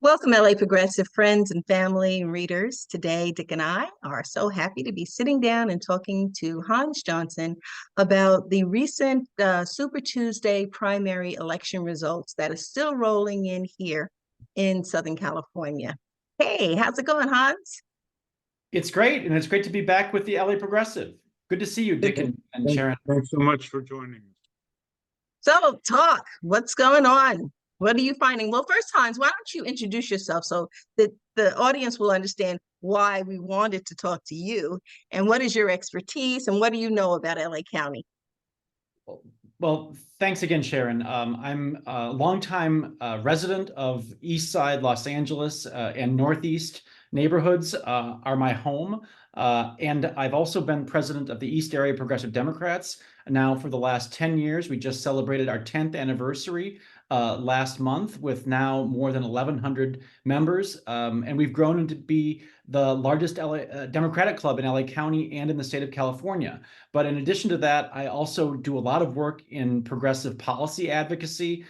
Welcome, LA Progressive friends and family and readers. Today, Dick and I are so happy to be sitting down and talking to Hans Johnson about the recent Super Tuesday primary election results that are still rolling in here in Southern California. Hey, how's it going, Hans? It's great, and it's great to be back with the LA Progressive. Good to see you, Dick and Sharon. Thanks so much for joining us. So, talk. What's going on? What are you finding? Well, first, Hans, why don't you introduce yourself so that the audience will understand why we wanted to talk to you, and what is your expertise, and what do you know about LA County? Well, thanks again, Sharon. I'm a longtime resident of East Side Los Angeles, and Northeast neighborhoods are my home. And I've also been president of the East Area Progressive Democrats now for the last 10 years. We just celebrated our 10th anniversary last month with now more than 1,100 members. And we've grown into be the largest Democratic club in LA County and in the state of California. But in addition to that, I also do a lot of work in progressive policy advocacy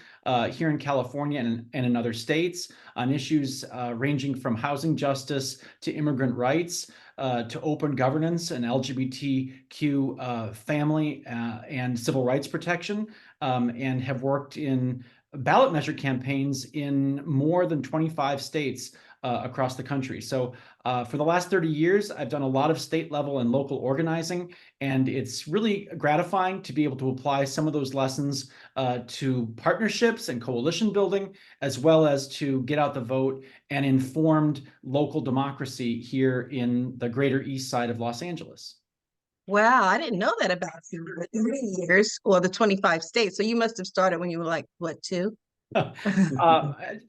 here in California and in other states on issues ranging from housing justice to immigrant rights to open governance and LGBTQ family and civil rights protection, and have worked in ballot measure campaigns in more than 25 states across the country. So for the last 30 years, I've done a lot of state level and local organizing, and it's really gratifying to be able to apply some of those lessons to partnerships and coalition building, as well as to get out the vote and informed local democracy here in the greater East Side of Los Angeles. Wow, I didn't know that about you. The 30 years or the 25 states. So you must have started when you were like, what, two?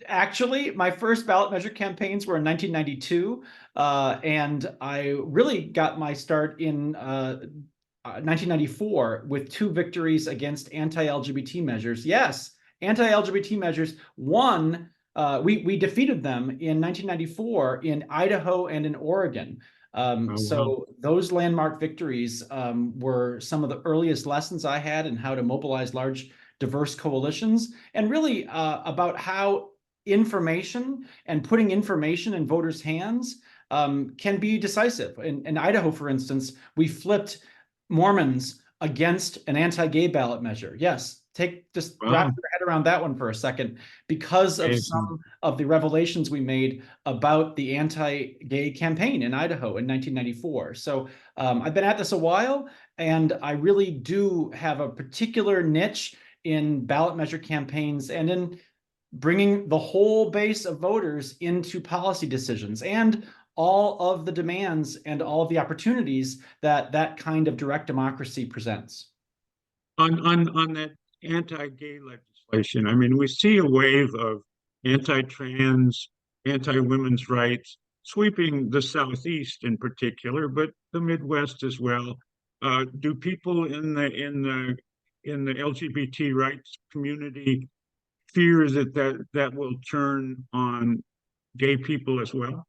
Actually, my first ballot measure campaigns were in 1992, and I really got my start in 1994 with two victories against anti-LGBT measures. Yes, anti-LGBT measures. One, we defeated them in 1994 in Idaho and in Oregon. So those landmark victories were some of the earliest lessons I had in how to mobilize large, diverse coalitions, and really about how information and putting information in voters' hands can be decisive. In Idaho, for instance, we flipped Mormons against an anti-gay ballot measure. Yes, just wrap your head around that one for a second, because of some of the revelations we made about the anti-gay campaign in Idaho in 1994. So I've been at this a while, and I really do have a particular niche in ballot measure campaigns and in bringing the whole base of voters into policy decisions and all of the demands and all of the opportunities that that kind of direct democracy presents. On that anti-gay legislation, I mean, we see a wave of anti-trans, anti-women's rights sweeping the Southeast in particular, but the Midwest as well. Do people in the LGBT rights community fear that will turn on gay people as well?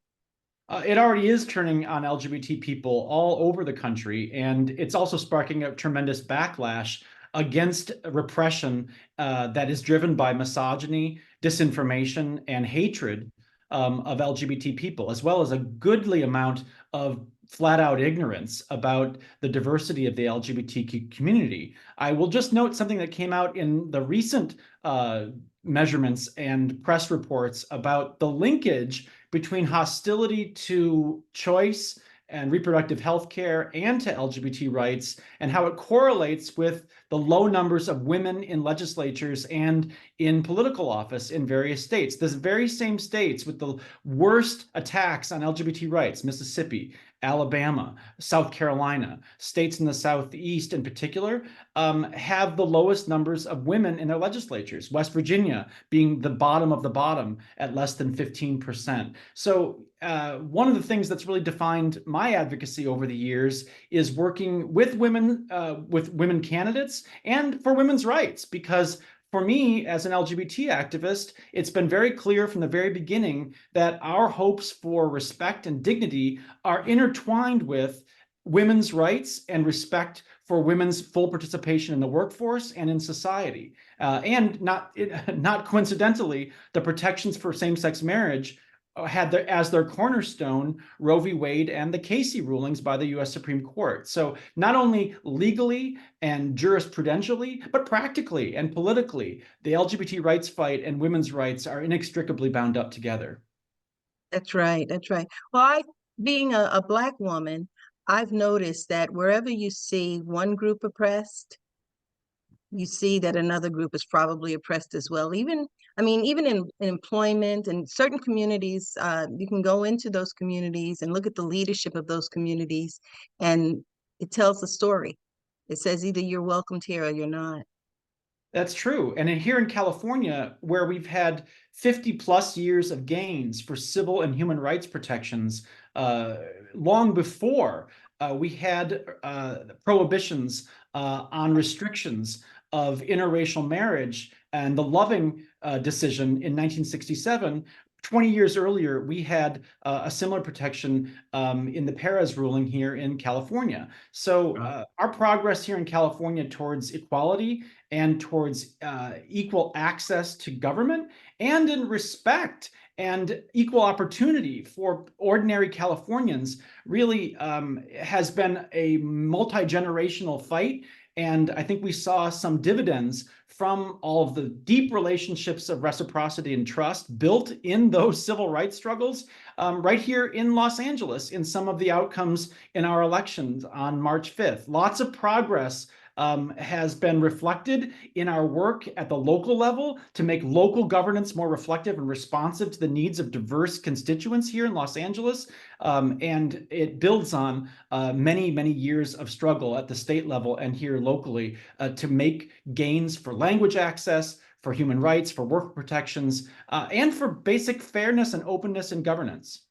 It already is turning on LGBT people all over the country, and it's also sparking a tremendous backlash against repression that is driven by misogyny, disinformation, and hatred of LGBT people, as well as a goodly amount of flat-out ignorance about the diversity of the LGBTQ community. I will just note something that came out in the recent measurements and press reports about the linkage between hostility to choice and reproductive health care and to LGBT rights, and how it correlates with the low numbers of women in legislatures and in political office in various states. Those very same states with the worst attacks on LGBT rights, Mississippi, Alabama, South Carolina, states in the Southeast in particular, have the lowest numbers of women in their legislatures, West Virginia being the bottom of the bottom at less than 15%. So one of the things that's really defined my advocacy over the years is working with women candidates and for women's rights, because for me, as an LGBT activist, it's been very clear from the very beginning that our hopes for respect and dignity are intertwined with women's rights and respect for women's full participation in the workforce and in society. And not coincidentally, the protections for same-sex marriage had as their cornerstone Roe v. Wade and the Casey rulings by the U.S. Supreme Court. So not only legally and jurisprudentially, but practically and politically, the LGBT rights fight and women's rights are inextricably bound up together. That's right. That's right. Well, being a Black woman, I've noticed that wherever you see one group oppressed, you see that another group is probably oppressed as well. Even in employment and certain communities, you can go into those communities and look at the leadership of those communities, and it tells a story. It says either you're welcomed here or you're not. That's true. And here in California, where we've had 50 plus years of gains for civil and human rights protections, long before we had prohibitions on restrictions of interracial marriage and the Loving decision in 1967, 20 years earlier, we had a similar protection in the Perez ruling here in California. So our progress here in California towards equality and towards equal access to government and in respect and equal opportunity for ordinary Californians really has been a multi-generational fight. And I think we saw some dividends from all of the deep relationships of reciprocity and trust built in those civil rights struggles right here in Los Angeles in some of the outcomes in our elections on March 5th. Lots of progress has been reflected in our work at the local level to make local governance more reflective and responsive to the needs of diverse constituents here in Los Angeles. And it builds on many, many years of struggle at the state level and here locally to make gains for language access, for human rights, for worker protections, and for basic fairness and openness in governance.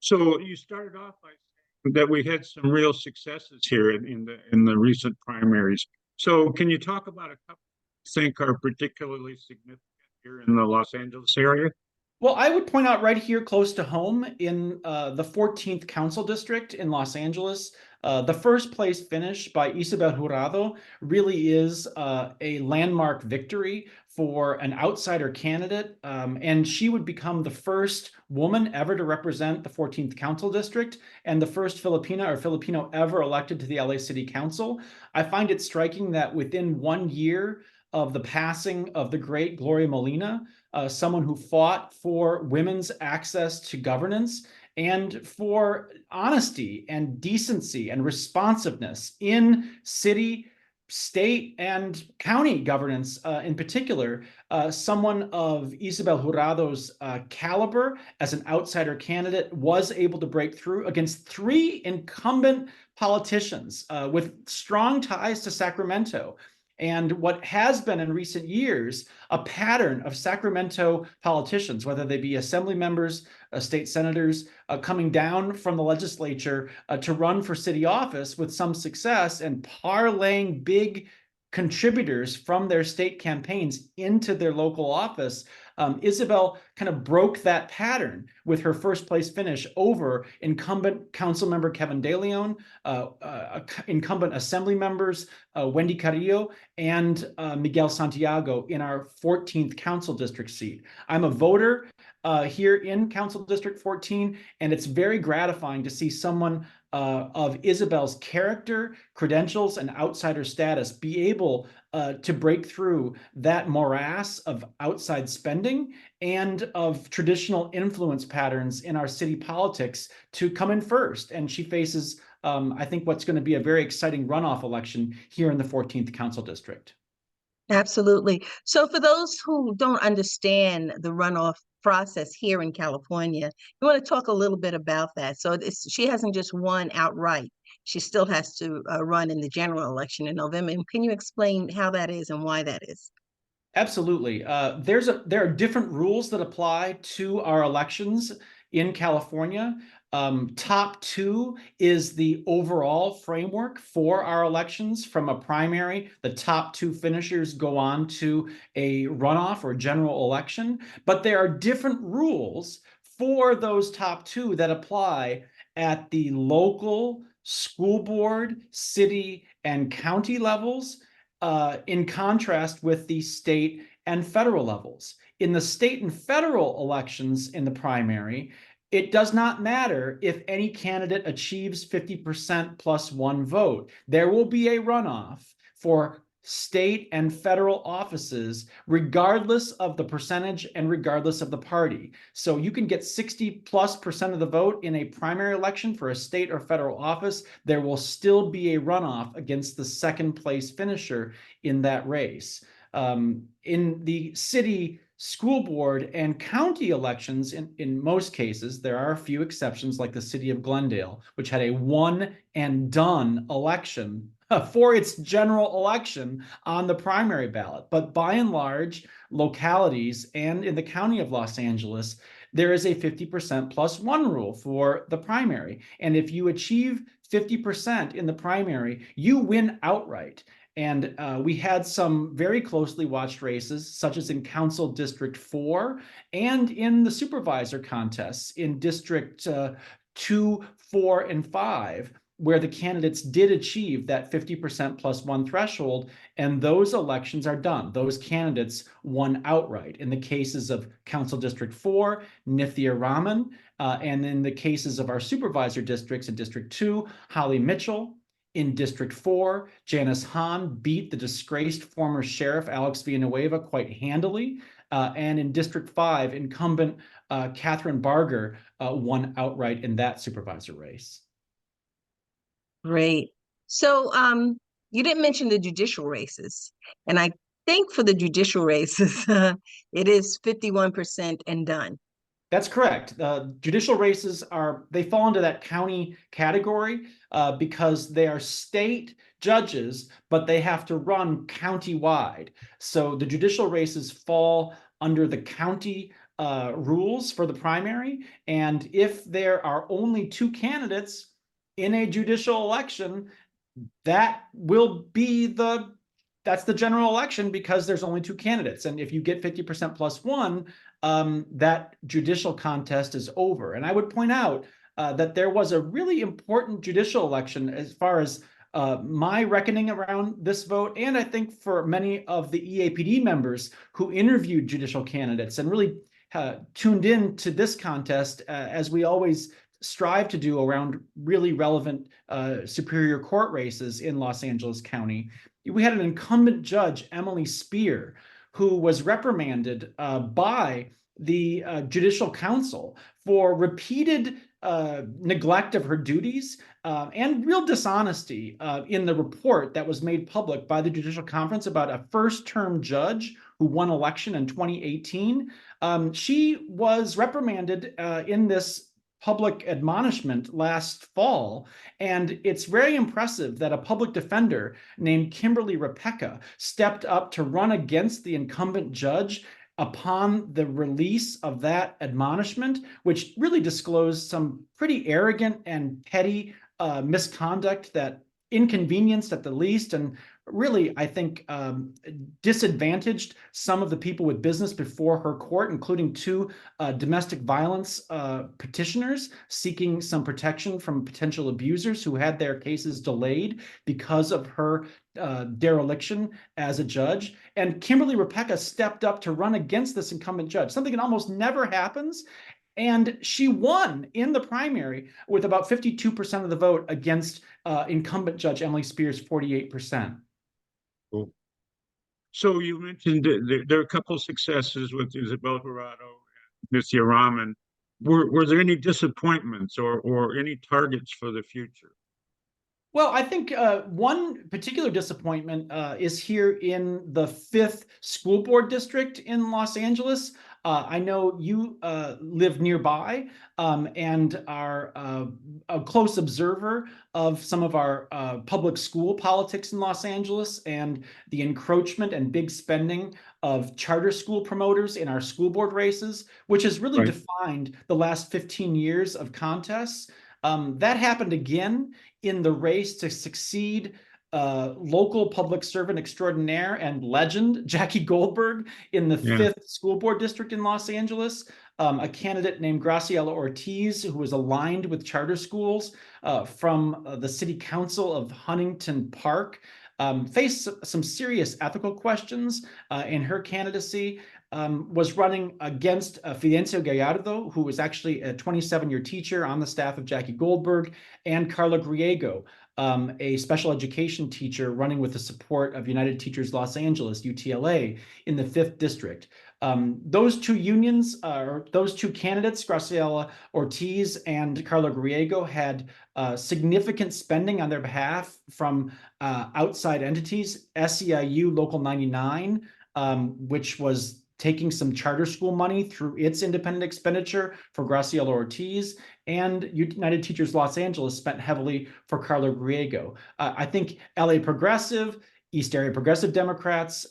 So you started off by saying that we had some real successes here in the recent primaries. So can you talk about a couple you think are particularly significant here in the Los Angeles area? Well, I would point out right here close to home in the 14th Council District in Los Angeles, the first place finish by Isabel Jurado really is a landmark victory for an outsider candidate. And she would become the first woman ever to represent the 14th Council District and the first Filipina or Filipino ever elected to the LA City Council. I find it striking that within 1 year of the passing of the great Gloria Molina, someone who fought for women's access to governance and for honesty and decency and responsiveness in city, state, and county governance in particular, someone of Isabel Jurado's caliber as an outsider candidate was able to break through against 3 incumbent politicians with strong ties to Sacramento. And what has been in recent years a pattern of Sacramento politicians, whether they be assembly members, state senators, coming down from the legislature to run for city office with some success and parlaying big contributors from their state campaigns into their local office. Isabel kind of broke that pattern with her first place finish over incumbent council member Kevin De Leon, incumbent assembly members Wendy Carrillo and Miguel Santiago in our 14th council district seat. I'm a voter here in Council District 14, and it's very gratifying to see someone of Isabel's character, credentials, and outsider status be able to break through that morass of outside spending and of traditional influence patterns in our city politics to come in first. And she faces, I think, what's going to be a very exciting runoff election here in the 14th Council District. Absolutely. So for those who don't understand the runoff process here in California, you want to talk a little bit about that. So she hasn't just won outright. She still has to run in the general election in November. And can you explain how that is and why that is? Absolutely. There are different rules that apply to our elections in California. Top 2 is the overall framework for our elections from a primary. The top 2 finishers go on to a runoff or general election, but there are different rules for those top 2 that apply at the local, school board, city, and county levels, in contrast with the state and federal levels. In the state and federal elections in the primary, it does not matter if any candidate achieves 50% plus one vote. There will be a runoff for state and federal offices, regardless of the percentage and regardless of the party. So you can get 60+% of the vote in a primary election for a state or federal office. There will still be a runoff against the second place finisher in that race. In the city, school board, and county elections, in most cases, there are a few exceptions like the city of Glendale, which had a one and done election for its general election on the primary ballot. But by and large, localities and in the county of Los Angeles, there is a 50% plus one rule for the primary. And if you achieve 50% in the primary, you win outright. And we had some very closely watched races, such as in Council District 4 and in the supervisor contests in District 2, 4, and 5, where the candidates did achieve that 50% plus one threshold, and those elections are done. Those candidates won outright. In the cases of Council District 4, Nithya Raman, and in the cases of our supervisor districts in District 2, Holly Mitchell. In District 4, Janice Hahn beat the disgraced former sheriff Alex Villanueva quite handily. And in District 5, incumbent Catherine Barger won outright in that supervisor race. Great. So you didn't mention the judicial races. And I think for the judicial races, it is 51% and done. That's correct. Judicial races they fall into that county category because they are state judges, but they have to run county-wide. So the judicial races fall under the county rules for the primary. And if there are only two candidates in a judicial election, that will be that's the general election because there's only two candidates. And if you get 50% plus one, that judicial contest is over. And I would point out that there was a really important judicial election as far as my reckoning around this vote, and I think for many of the EAPD members who interviewed judicial candidates and really tuned in to this contest, as we always strive to do around really relevant Superior Court races in Los Angeles County. We had an incumbent judge, Emily Spear, who was reprimanded by the Judicial Council for repeated neglect of her duties and real dishonesty in the report that was made public by the Judicial Conference about a first-term judge who won election in 2018. She was reprimanded in this public admonishment last fall, and it's very impressive that a public defender named Kimberly Rapeka stepped up to run against the incumbent judge upon the release of that admonishment, which really disclosed some pretty arrogant and petty misconduct that inconvenienced at the least, and really, I think, disadvantaged some of the people with business before her court, including two domestic violence petitioners seeking some protection from potential abusers who had their cases delayed because of her dereliction as a judge. And Kimberly Rapeka stepped up to run against this incumbent judge, something that almost never happens. And she won in the primary with about 52% of the vote against incumbent judge Emily Spear's 48%. Cool. So you mentioned there are a couple of successes with Isabel Jurado and Nithya Raman. Were there any disappointments or any targets for the future? Well, I think one particular disappointment is here in the 5th school board district in Los Angeles. I know you live nearby and are a close observer of some of our public school politics in Los Angeles and the encroachment and big spending of charter school promoters in our school board races, which has really defined the last 15 years of contests. That happened again in the race to succeed local public servant extraordinaire and legend Jackie Goldberg in the Yeah. 5th School Board District in Los Angeles, a candidate named Graciela Ortiz, who was aligned with charter schools from the City Council of Huntington Park, faced some serious ethical questions in her candidacy. Was running against Fidencio Gallardo, who was actually a 27-year teacher on the staff of Jackie Goldberg, and Carla Griego, a special education teacher running with the support of United Teachers Los Angeles, UTLA, in the 5th District. Those two unions, or those two candidates, Graciela Ortiz and Carla Griego, had significant spending on their behalf from outside entities, SEIU Local 99, which was taking some charter school money through its independent expenditure for Graciela Ortiz, and United Teachers Los Angeles spent heavily for Carla Griego. I think LA Progressive, East Area Progressive Democrats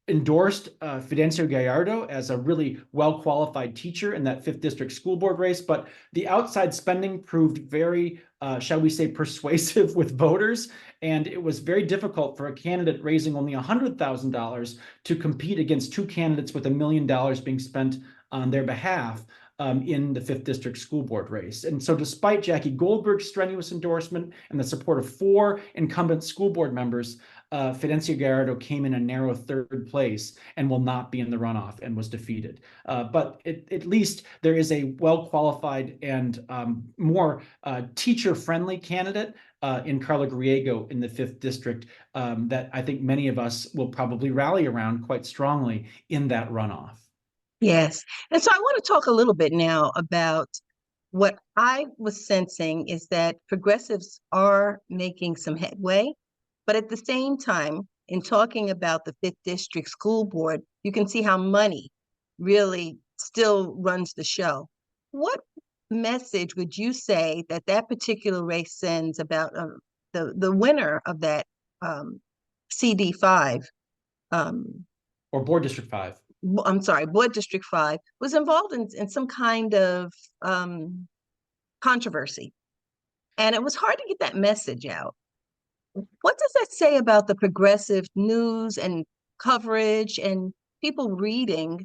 endorsed Fidencio Gallardo as a really well-qualified teacher in that 5th District School Board race, but the outside spending proved very, shall we say, persuasive with voters, and it was very difficult for a candidate raising only $100,000 to compete against two candidates with $1 million being spent on their behalf in the 5th District School Board race. And so despite Jackie Goldberg's strenuous endorsement and the support of 4 incumbent school board members, Fidencio Gallardo came in a narrow 3rd place and will not be in the runoff and was defeated. But at least there is a well-qualified and more teacher-friendly candidate in Carla Griego in the 5th District that I think many of us will probably rally around quite strongly in that runoff. Yes. And so I want to talk a little bit now about what I was sensing is that progressives are making some headway, but at the same time, in talking about the 5th District School Board, you can see how money really still runs the show. What message would you say that that particular race sends about the winner of that CD5 or Board District 5? I'm sorry, Board District 5 was involved in some kind of controversy. And it was hard to get that message out. What does that say about the progressive news and coverage and people reading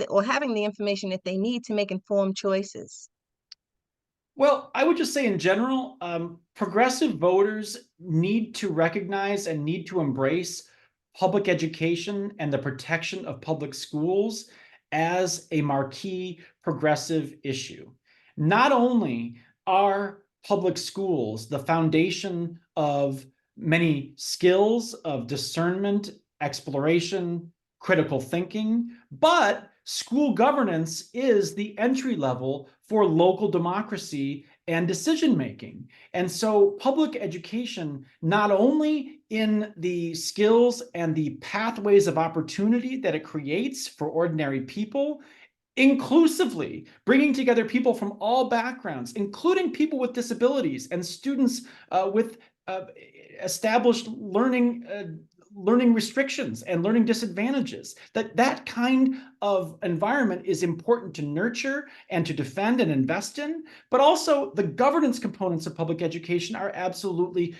or having the information that they need to make informed choices? Well, I would just say in general, progressive voters need to recognize and need to embrace public education and the protection of public schools as a marquee progressive issue. Not only are public schools the foundation of many skills of discernment, exploration, critical thinking, but school governance is the entry level for local democracy and decision making. And so public education, not only in the skills and the pathways of opportunity that it creates for ordinary people, inclusively bringing together people from all backgrounds, including people with disabilities and students with established learning restrictions and learning disadvantages, that kind of environment is important to nurture and to defend and invest in. But also the governance components of public education are absolutely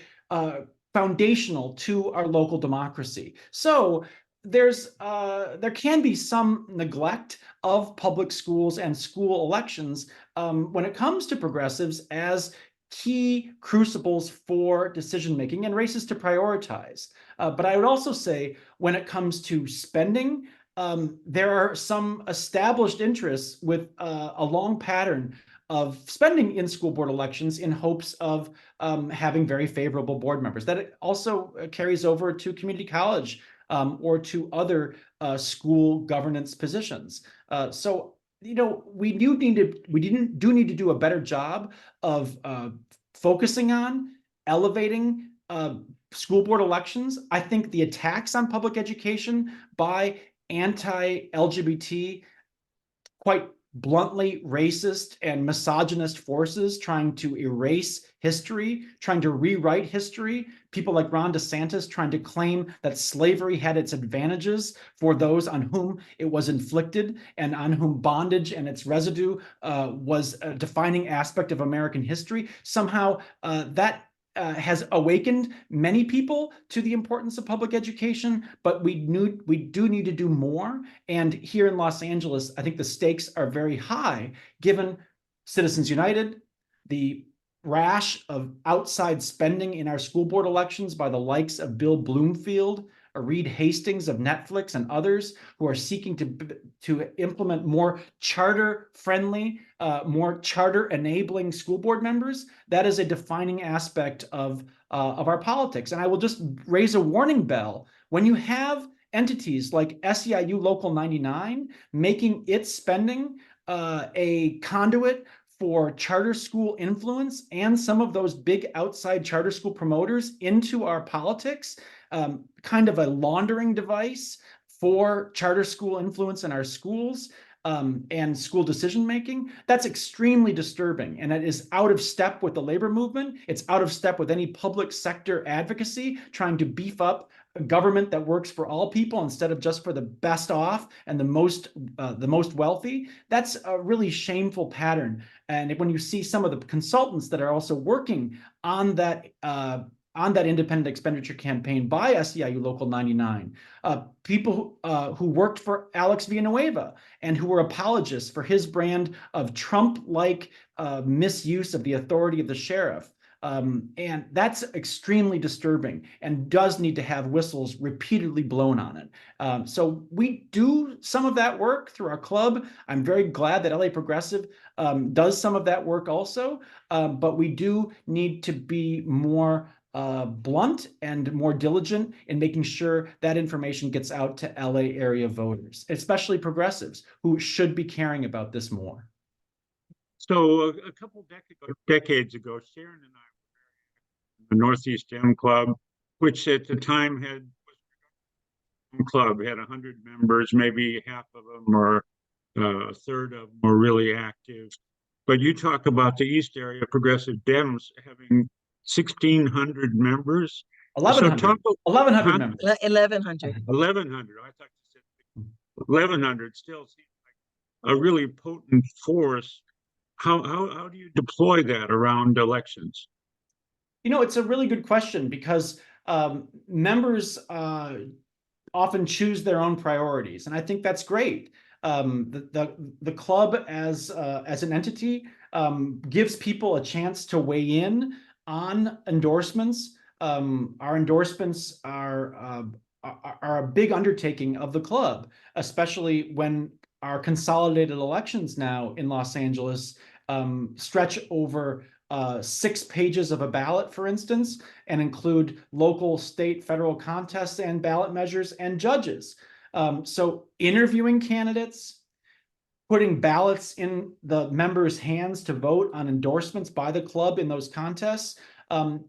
foundational to our local democracy. So there can be some neglect of public schools and school elections when it comes to progressives as key crucibles for decision making and races to prioritize. But I would also say when it comes to spending, there are some established interests with a long pattern of spending in school board elections in hopes of having very favorable board members. That also carries over to community college or to other school governance positions. So we do need to do a better job of focusing on elevating school board elections. I think the attacks on public education by anti-LGBT, quite bluntly racist and misogynist forces trying to erase history, trying to rewrite history, people like Ron DeSantis trying to claim that slavery had its advantages for those on whom it was inflicted and on whom bondage and its residue was a defining aspect of American history. Somehow that has awakened many people to the importance of public education, but we do need to do more. And here in Los Angeles, I think the stakes are very high, given Citizens United, the rash of outside spending in our school board elections by the likes of Bill Bloomfield, Reed Hastings of Netflix, and others who are seeking to implement more charter-friendly, more charter-enabling school board members. That is a defining aspect of our politics. And I will just raise a warning bell. When you have entities like SEIU Local 99 making its spending a conduit for charter school influence and some of those big outside charter school promoters into our politics, kind of a laundering device for charter school influence in our schools and school decision making, that's extremely disturbing. And it is out of step with the labor movement. It's out of step with any public sector advocacy trying to beef up a government that works for all people instead of just for the best off and the most wealthy. That's a really shameful pattern. And when you see some of the consultants that are also working on that independent expenditure campaign by SEIU Local 99, people who worked for Alex Villanueva and who were apologists for his brand of Trump-like misuse of the authority of the sheriff. And that's extremely disturbing and does need to have whistles repeatedly blown on it. So we do some of that work through our club. I'm very glad that LA Progressive does some of that work also, but we do need to be more blunt and more diligent in making sure that information gets out to LA area voters, especially progressives who should be caring about this more. So a couple decades ago, Sharon and I were the Northeast M Club, which at the time had 100 members, maybe half of them or a third of them were really active. But you talk about the East area progressive Dems having 1,600 members. 1,100. So 1,100 members. 1,100. 1,100. I thought you said 1,100. Still seems like a really potent force. How do you deploy that around elections? You know, it's a really good question because members often choose their own priorities, and I think that's great. The club as an entity gives people a chance to weigh in on endorsements. Our endorsements are a big undertaking of the club, especially when our consolidated elections now in Los Angeles stretch over 6 pages of a ballot, for instance, and include local, state, federal contests and ballot measures and judges. So interviewing candidates, putting ballots in the members' hands to vote on endorsements by the club in those contests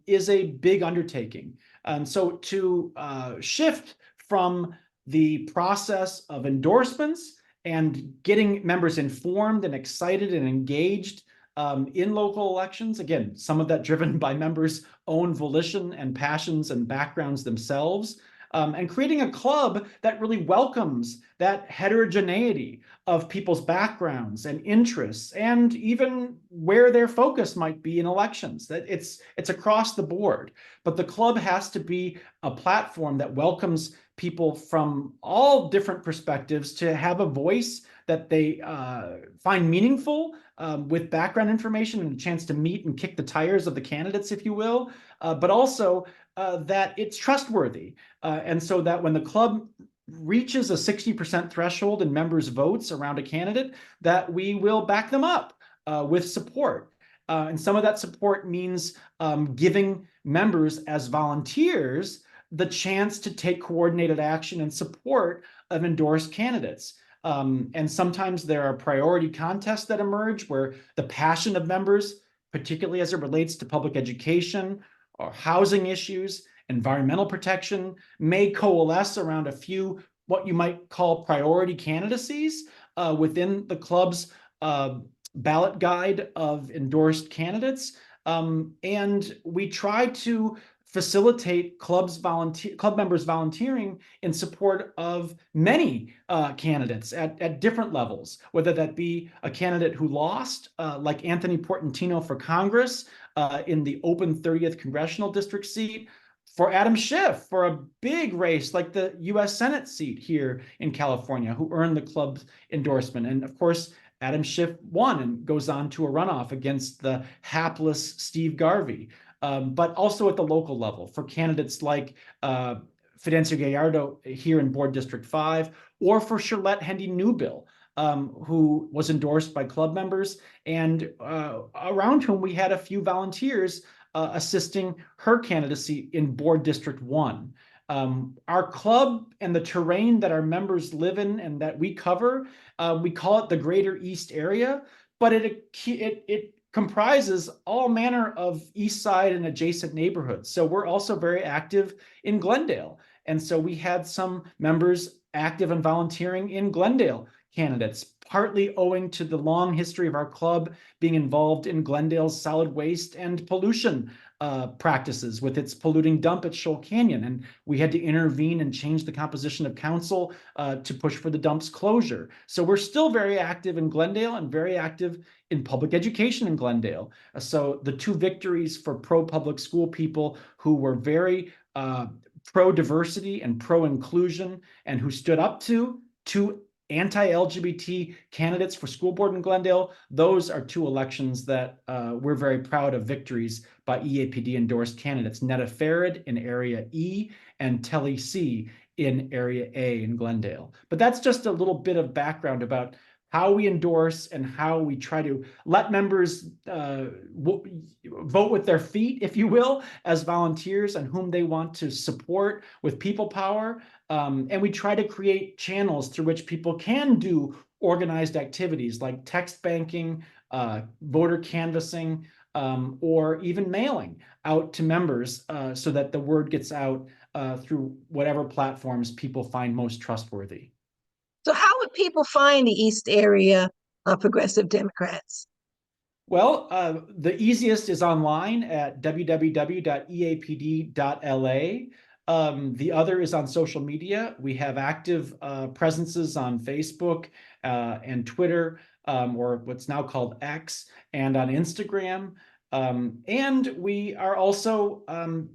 is a big undertaking. So to shift from the process of endorsements and getting members informed and excited and engaged in local elections, again, some of that driven by members' own volition and passions and backgrounds themselves, and creating a club that really welcomes that heterogeneity of people's backgrounds and interests and even where their focus might be in elections. That it's across the board. But the club has to be a platform that welcomes people from all different perspectives to have a voice that they find meaningful with background information and a chance to meet and kick the tires of the candidates, if you will, but also that it's trustworthy. And so that when the club reaches a 60% threshold in members' votes around a candidate, that we will back them up with support. And some of that support means giving members as volunteers the chance to take coordinated action in support of endorsed candidates. And sometimes there are priority contests that emerge where the passion of members, particularly as it relates to public education or housing issues, environmental protection, may coalesce around a few what you might call priority candidacies within the club's ballot guide of endorsed candidates. And we try to facilitate club members volunteering in support of many candidates at different levels, whether that be a candidate who lost, like Anthony Portantino for Congress in the open 30th congressional district seat, for Adam Schiff for a big race like the U.S. Senate seat here in California, who earned the club's endorsement. And of course, Adam Schiff won and goes on to a runoff against the hapless Steve Garvey. But also at the local level for candidates like Fidencio Gallardo here in Board District 5, or for Charlotte Hendy Newbill, who was endorsed by club members and around whom we had a few volunteers assisting her candidacy in Board District 1. Our club and the terrain that our members live in and that we cover, we call it the Greater East Area, but it comprises all manner of East Side and adjacent neighborhoods. So we're also very active in Glendale. And so we had some members active and volunteering in Glendale candidates, partly owing to the long history of our club being involved in Glendale's solid waste and pollution practices with its polluting dump at Shoal Canyon. And we had to intervene and change the composition of council to push for the dump's closure. So we're still very active in Glendale and very active in public education in Glendale. So the two victories for pro-public school people who were very pro-diversity and pro-inclusion and who stood up to anti-LGBT candidates for school board in Glendale, those are two elections that we're very proud of victories by EAPD endorsed candidates, Netta Farid in Area E and Telly C in Area A in Glendale. But that's just a little bit of background about how we endorse and how we try to let members vote with their feet, if you will, as volunteers and whom they want to support with people power. And we try to create channels through which people can do organized activities like text banking, voter canvassing, or even mailing out to members so that the word gets out through whatever platforms people find most trustworthy. So how would people find the East Area Progressive Democrats? Well, the easiest is online at www.eapd.la. The other is on social media. We have active presences on Facebook and Twitter, or what's now called X, and on Instagram. And we are also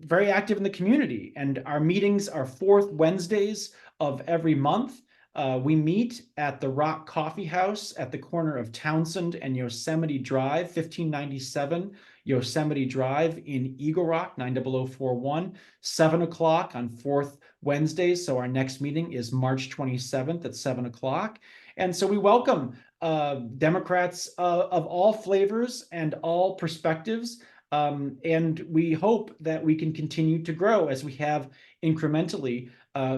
very active in the community. And our meetings are fourth Wednesdays of every month. We meet at the Rock Coffee House at the corner of Townsend and Yosemite Drive, 1597 Yosemite Drive in Eagle Rock, 90041, 7 o'clock on fourth Wednesdays. So our next meeting is March 27th at 7 o'clock. And so we welcome Democrats of all flavors and all perspectives. And we hope that we can continue to grow as we have incrementally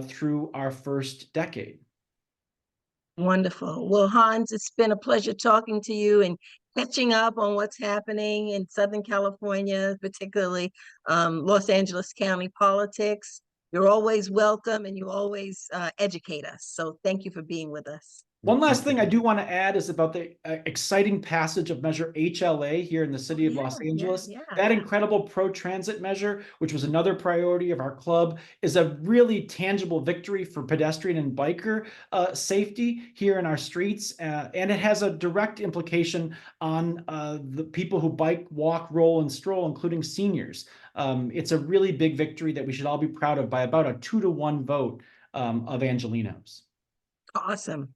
through our first decade. Wonderful. Well, Hans, it's been a pleasure talking to you and catching up on what's happening in Southern California, particularly Los Angeles County politics. You're always welcome and you always educate us. So thank you for being with us. One last thing I do want to add is about the exciting passage of Measure HLA here in the city of Los Angeles. That incredible pro-transit measure, which was another priority of our club, is a really tangible victory for pedestrian and biker safety here in our streets. And it has a direct implication on the people who bike, walk, roll, and stroll, including seniors. It's a really big victory that we should all be proud of by about a 2-to-1 vote of Angelenos. Awesome.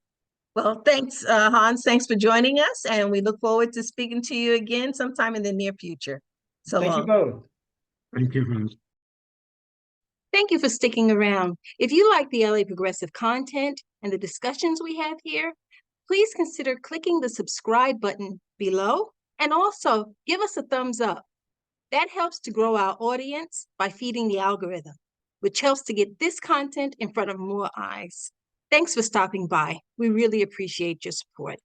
Well, thanks, Hans. Thanks for joining us, and we look forward to speaking to you again sometime in the near future. So thank you both. Thank you, Hans. Thank you for sticking around. If you like the LA Progressive content and the discussions we have here, please consider clicking the subscribe button below and also give us a thumbs up. That helps to grow our audience by feeding the algorithm, which helps to get this content in front of more eyes. Thanks for stopping by. We really appreciate your support.